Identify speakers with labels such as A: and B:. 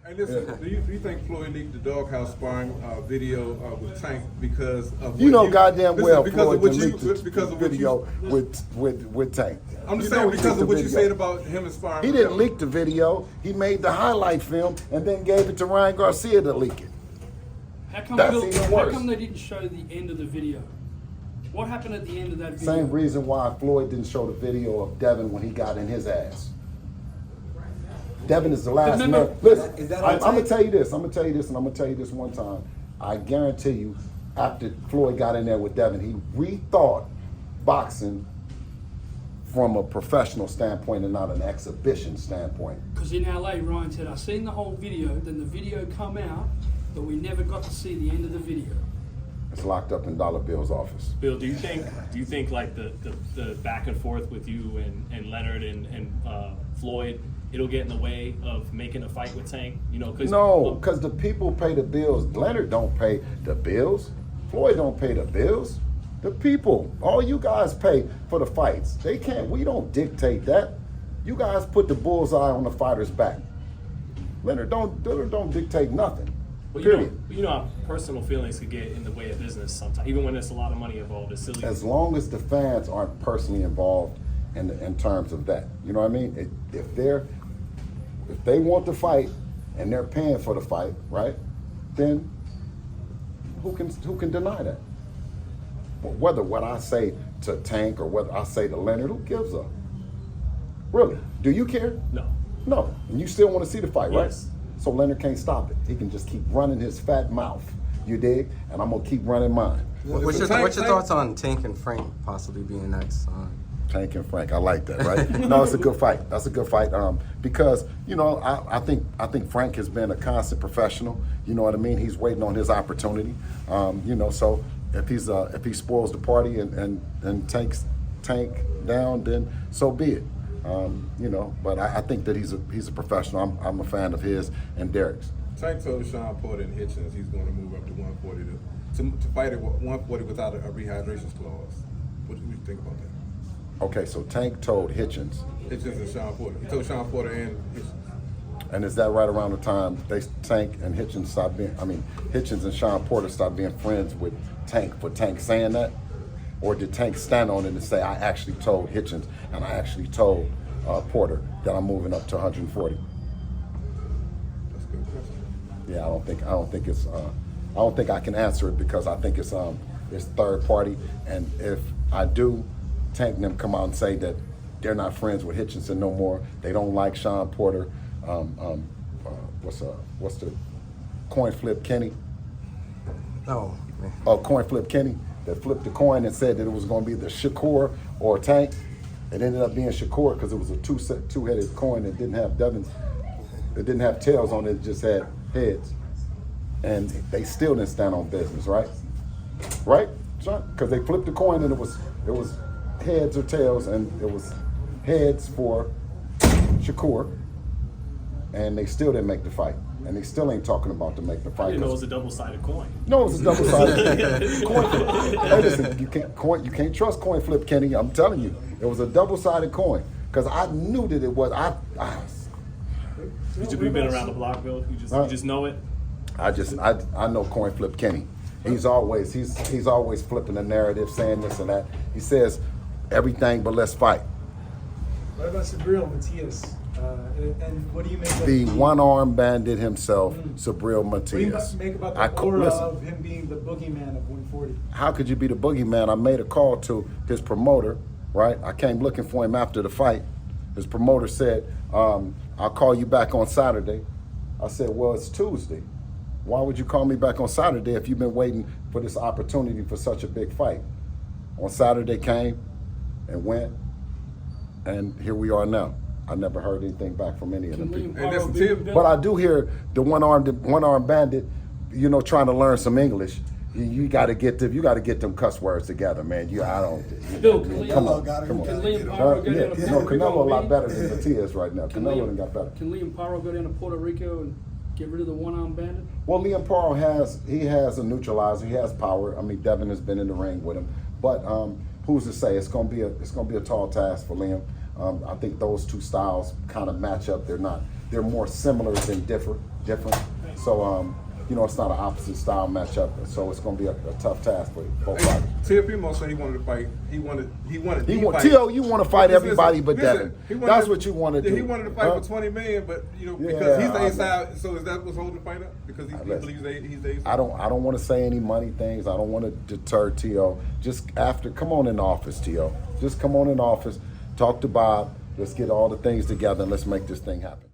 A: Hey, listen, do you think Floyd leaked the doghouse sparring video with Tank because of
B: goddamn well Floyd
A: leaked
B: the video with Tank.
A: I'm just saying because of what you said about him and sparring.
B: He didn't leak the video. He made the highlight film and then gave it to Ryan Garcia to leak it.
C: How come,
B: That's even worse.
C: How come they didn't show the end of the video? What happened at the end of that video?
B: Same reason why Floyd didn't show the video of Devin when he got in his ass. Devin is the last man. Listen, I'm going to tell you this. I'm going to tell you this, and I'm going to tell you this one time. I guarantee you, after Floyd got in there with Devin, he rethought boxing from a professional standpoint and not an exhibition standpoint.
C: Because in LA, Ryan said, I seen the whole video, then the video come out, but we never got to see the end of the video.
B: It's locked up in Dollar Bill's office.
D: Bill, do you think like the back and forth with you and Leonard and Floyd, it'll get in the way of making a fight with Tank? Because
B: the people pay the bills. Leonard don't pay the bills. Floyd don't pay the bills. The people, all you guys pay for the fights. They can't. We don't dictate that. You guys put the bullseye on the fighter's back. Leonard don't dictate nothing.
D: Well,
B: period.
D: You know how personal feelings could get in the way of business sometimes, even when there's a lot of money involved. It's silly.
B: As long as the fans aren't personally involved in terms of that, you know what I mean? If they want to fight and they're paying for the fight, right? Then who can deny that? Whether what I say to Tank or whether I say to Leonard, who gives a? Really? Do you care?
D: No.
B: No. And you still want to see the fight, right?
D: Yes.
B: So Leonard can't stop it. He can just keep running his fat mouth. You dig? And I'm gonna keep running mine.
E: What's your thoughts on Tank and Frank possibly being next?
B: Tank and Frank, I like that, right? No, it's a good fight. That's a good fight because I think Frank has been a constant professional. You know what I mean? He's waiting on his opportunity. So if he spoils the party and takes Tank down, then so be it. But I think that he's a professional. I'm a fan of his and Derek's.
A: Tank told Sean Porter and Hitchens he's going to move up to 140 to fight at 140 without a rehydration clause. What do you think about that?
B: Okay, so Tank told Hitchens
A: and Sean Porter. He told Sean Porter and Hitchens.
B: And is that right around the time Tank and Hitchens Hitchens and Sean Porter stopped being friends with Tank for Tank saying that? Or did Tank stand on it and say, I actually told Hitchens and I actually told Porter that I'm moving up to 140?
A: That's a good question.
B: Yeah, I don't think I can answer it because I think it's third party. And if I do, Tank and them come out and say that they're not friends with Hitchinson no more. They don't like Sean Porter. What's the coin flip Kenny?
E: No.
B: Oh, coin flip Kenny that flipped the coin and said that it was going to be the Shakur or Tank. It ended up being Shakur because it was a two-headed coin that didn't have it didn't have tails on it. It just had heads, and they still didn't stand on business, right? Right, John? Because they flipped the coin and it was heads or tails, and it was heads for Shakur, and they still didn't make the fight. And they still ain't talking about to make the fight.
D: I didn't know it was a double-sided coin.
B: No, it was a double-sided coin flip. Hey, listen, you can't trust coin flip, Kenny. I'm telling you, it was a double-sided coin because I knew that it was.
D: You've been around the block, Bill. You just know it.
B: I know coin flip Kenny. He's always flipping the narrative, saying this and that. He says everything but let's fight.
F: What about Subriel Matias? And what do you make of
B: the one-armed bandit himself, Subriel Matias?
F: What do you make about the aura of him being the boogeyman of 140?
B: How could you be the boogeyman? I made a call to his promoter, right? I came looking for him after the fight. His promoter said, I'll call you back on Saturday. I said, well, it's Tuesday. Why would you call me back on Saturday if you've been waiting for this opportunity for such a big fight? On Saturday came and went, and here we are now. I never heard anything back from any of them people. But I do hear the one-armed bandit, trying to learn some English. You got to get them cuss words together, man. Come on. Canelo a lot better than Matias right now. Canelo done got better.
C: Can Liam Paro go down to Puerto Rico and get rid of the one-armed bandit?
B: Well, Liam Paro has a neutralizer. He has power. I mean, Devin has been in the ring with him, but who's to say it's gonna be a tall task for Liam. I think those two styles kind of match up. They're more similar than different. different. So, you know, it's not an opposite style matchup, so it's going to be a tough task for both
A: Hey,
B: fighters.
A: Tia Primo said he wanted to fight. He wanted the fight.
B: T.O., you want to fight
A: Listen,
B: everybody but
A: listen,
B: Devin.
A: he wanted
B: That's
A: to-
B: what you want to
A: yeah,
B: do.
A: He wanted to fight
B: Huh?
A: for 20 million, but you know,
B: Yeah,
A: because he's the
B: I know.
A: inside. So is that what's holding the fight up? Because he
B: Listen,
A: believes he's the inside.
B: I don't want to say any money things. I don't want to deter T.O. Just come on in the office, T.O. Just come on in the office, talk to Bob. Let's get all the things together and let's make this thing happen.